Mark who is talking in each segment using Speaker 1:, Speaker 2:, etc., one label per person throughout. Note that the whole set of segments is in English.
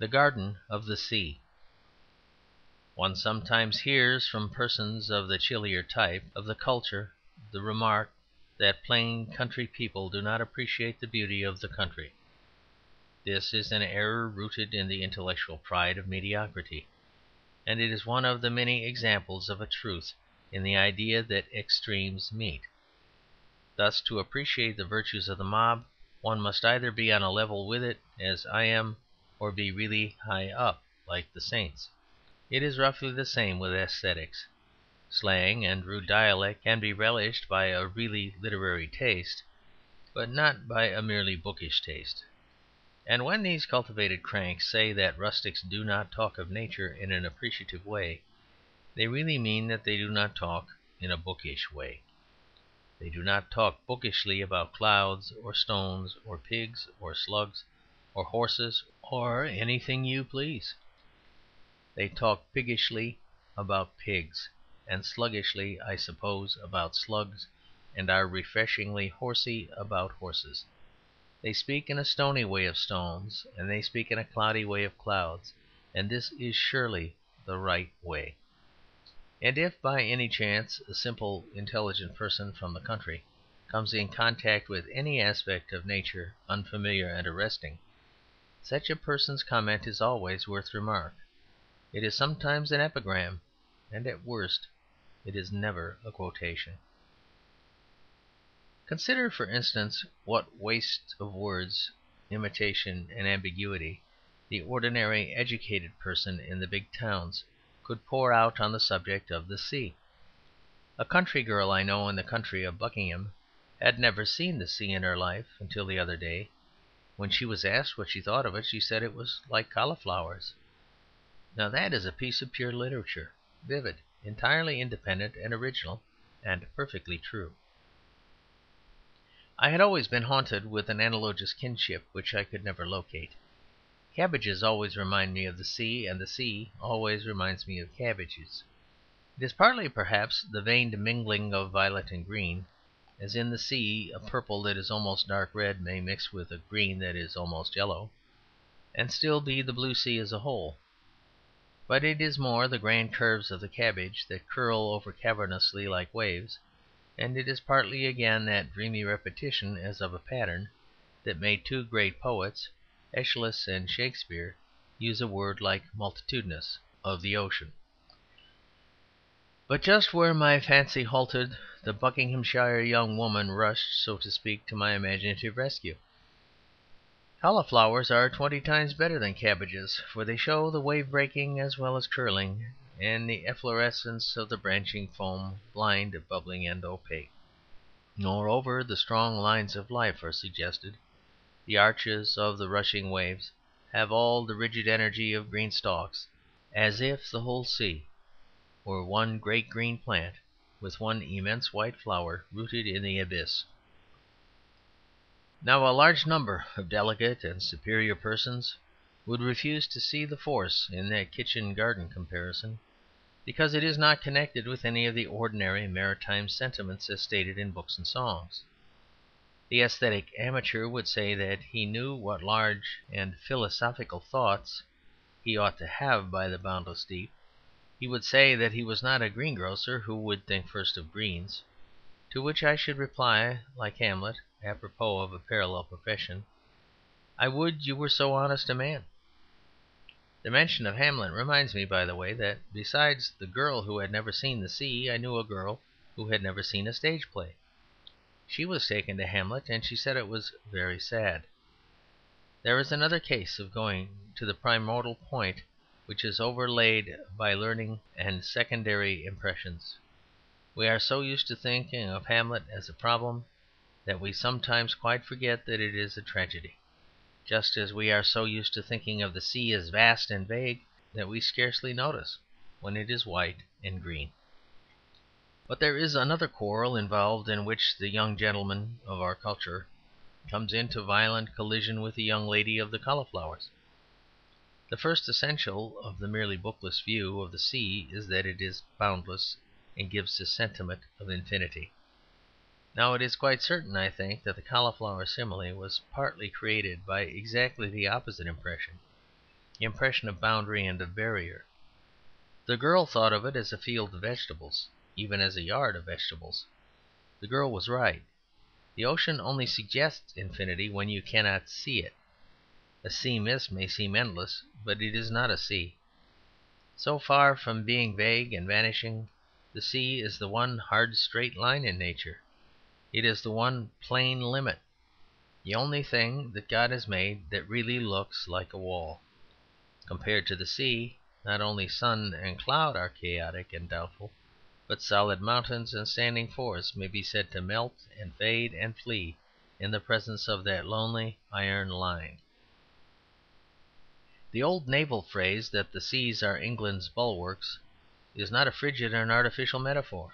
Speaker 1: The Garden of the Sea. One sometimes hears from persons of the chillier type of the culture the remark that plain country people do not appreciate the beauty of the country. This is an error rooted in the intellectual pride of mediocrity, and it is one of the many examples of a truth in the idea that extremes meet. Thus, to appreciate the virtues of the mob, one must either be on a level with it, as I am, or be really high up, like the saints. It is roughly the same with aesthetics. Slang and rude dialect can be relished by a really literary taste, but not by a merely bookish taste. And when these cultivated cranks say that rustics do not talk of nature in an appreciative way, they really mean that they do not talk in a bookish way. They do not talk bookishly about clouds or stones or pigs or slugs or horses or anything you please. They talk piggishly about pigs, and sluggishly, I suppose, about slugs, and are refreshingly horsey about horses. They speak in a stony way of stones, and they speak in a cloudy way of clouds, and this is surely the right way. And if by any chance a simple, intelligent person from the country comes in contact with any aspect of nature unfamiliar and arresting, such a person's comment is always worth remark. It is sometimes an epigram, and at worst it is never a quotation. Consider, for instance, what waste of words, imitation, and ambiguity the ordinary educated person in the big towns could pour out on the subject of the sea. A country girl I know in the county of Buckingham had never seen the sea in her life until the other day. When she was asked what she thought of it, she said it was like cauliflowers. Now that is a piece of pure literature, vivid, entirely independent and original, and perfectly true. I had always been haunted with an analogous kinship which I could never locate. Cabbages always remind me of the sea, and the sea always reminds me of cabbages. It is partly, perhaps, the veined mingling of violet and green, as in the sea a purple that is almost dark red may mix with a green that is almost yellow, and still be the blue sea as a whole. But it is more the grand curves of the cabbage that curl over cavernously like waves, and it is partly again that dreamy repetition as of a pattern that made two great poets, Aeschylus and Shakespeare, use a word like multitudinous of the ocean. But just where my fancy halted, the Buckinghamshire young woman rushed, so to speak, to my imaginative rescue. Cauliflowers are 20 times better than cabbages, for they show the wave-breaking as well as curling, and the efflorescence of the branching foam, blind, bubbling, and opaque. Moreover, the strong lines of life are suggested. The arches of the rushing waves have all the rigid energy of green stalks, as if the whole sea were one great green plant with one immense white flower rooted in the abyss. Now a large number of delicate and superior persons would refuse to see the force in that kitchen-garden comparison, because it is not connected with any of the ordinary maritime sentiments as stated in books and songs. The aesthetic amateur would say that he knew what large and philosophical thoughts he ought to have by the boundless deep. He would say that he was not a greengrocer who would think first of greens. To which I should reply, like Hamlet, apropos of a parallel profession, "I would you were so honest a man." The mention of Hamlet reminds me, by the way, that besides the girl who had never seen the sea, I knew a girl who had never seen a stage play. She was taken to Hamlet, and she said it was very sad. There is another case of going to the primordial point which is overlaid by learning and secondary impressions. We are so used to thinking of Hamlet as a problem that we sometimes quite forget that it is a tragedy, just as we are so used to thinking of the sea as vast and vague that we scarcely notice when it is white and green. But there is another quarrel involved in which the young gentleman of our culture comes into violent collision with the young lady of the cauliflowers. The first essential of the merely bookless view of the sea is that it is boundless and gives a sentiment of infinity. Now it is quite certain, I think, that the cauliflower simile was partly created by exactly the opposite impression. the impression of boundary and of barrier. The girl thought of it as a field of vegetables, even as a yard of vegetables. The girl was right. The ocean only suggests infinity when you cannot see it. A sea mist may seem endless, but it is not a sea. So far from being vague and vanishing, the sea is the one hard straight line in nature. It is the one plain limit, the only thing that God has made that really looks like a wall. Compared to the sea, not only sun and cloud are chaotic and doubtful, but solid mountains and standing forests may be said to melt and fade and flee in the presence of that lonely iron line. The old naval phrase that the seas are England's bulwarks is not a frigid and artificial metaphor.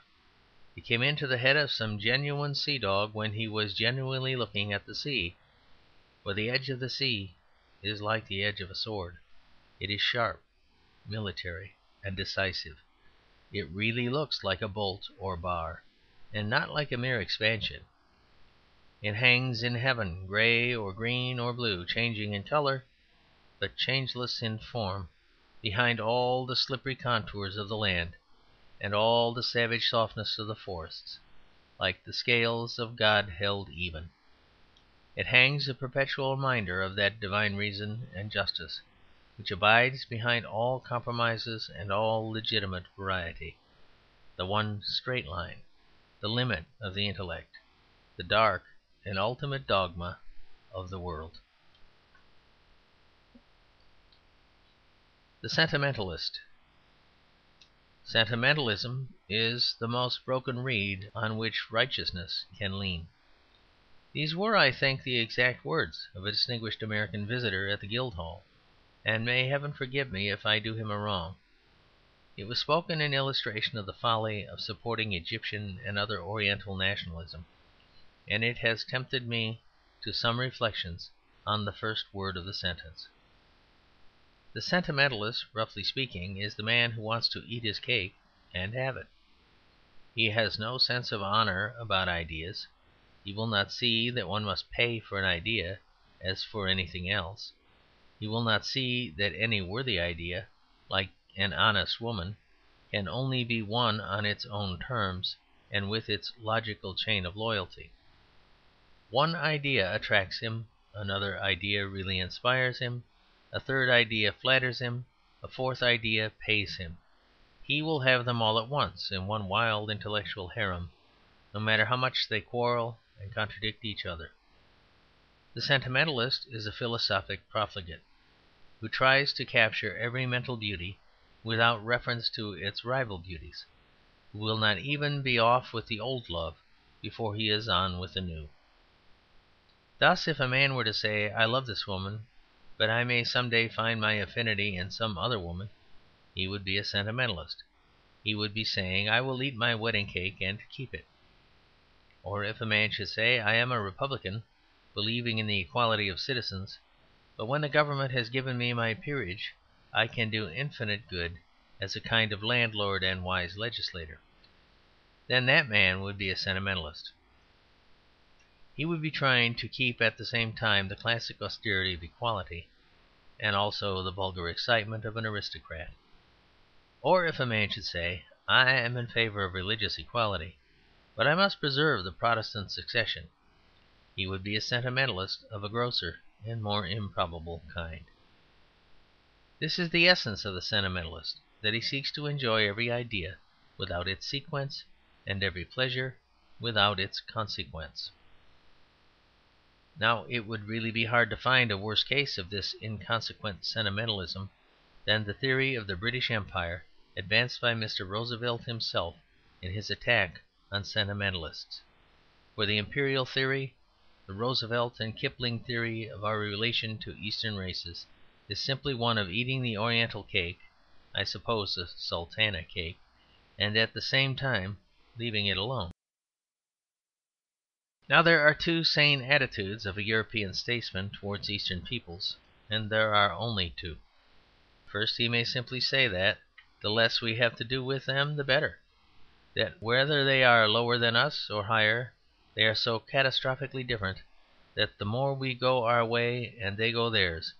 Speaker 1: It came into the head of some genuine sea dog when he was genuinely looking at the sea. For the edge of the sea is like the edge of a sword. It is sharp, military, and decisive. It really looks like a bolt or bar, and not like a mere expansion. It hangs in heaven, grey or green or blue, changing in colour, but changeless in form, behind all the slippery contours of the land and all the savage softness of the forests, like the scales of God held even. It hangs a perpetual reminder of that divine reason and justice which abides behind all compromises and all legitimate variety, the one straight line, the limit of the intellect, the dark and ultimate dogma of the world. The Sentimentalist. Sentimentalism is the most broken reed on which righteousness can lean. These were, I think, the exact words of a distinguished American visitor at the Guildhall, and may Heaven forgive me if I do him a wrong. It was spoken in illustration of the folly of supporting Egyptian and other Oriental nationalism, and it has tempted me to some reflections on the first word of the sentence. The sentimentalist, roughly speaking, is the man who wants to eat his cake and have it. He has no sense of honour about ideas. He will not see that one must pay for an idea as for anything else. He will not see that any worthy idea, like an honest woman, can only be won on its own terms and with its logical chain of loyalty. One idea attracts him, another idea really inspires him, a third idea flatters him, a fourth idea pays him. He will have them all at once in one wild intellectual harem, no matter how much they quarrel and contradict each other. The sentimentalist is a philosophic profligate, who tries to capture every mental beauty without reference to its rival beauties, who will not even be off with the old love before he is on with the new. Thus, if a man were to say, "I love this woman, but I may some day find my affinity in some other woman," he would be a sentimentalist. He would be saying, "I will eat my wedding cake and keep it." Or if a man should say, "I am a Republican, believing in the equality of citizens, but when the government has given me my peerage I can do infinite good as a kind of landlord and wise legislator," then that man would be a sentimentalist. He would be trying to keep at the same time the classic austerity of equality and also the vulgar excitement of an aristocrat. Or if a man should say, "I am in favour of religious equality, but I must preserve the Protestant succession," he would be a sentimentalist of a grosser and more improbable kind. This is the essence of the sentimentalist, that he seeks to enjoy every idea without its sequence and every pleasure without its consequence. Now, it would really be hard to find a worse case of this inconsequent sentimentalism than the theory of the British Empire advanced by Mr. Roosevelt himself in his attack on sentimentalists. For the imperial theory, the Roosevelt and Kipling theory of our relation to Eastern races, is simply one of eating the Oriental cake, I suppose the Sultana cake, and at the same time leaving it alone. Now, there are two sane attitudes of a European statesman towards Eastern peoples, and there are only two. First, he may simply say that the less we have to do with them the better, that whether they are lower than us or higher, they are so catastrophically different that the more we go our way and they go theirs,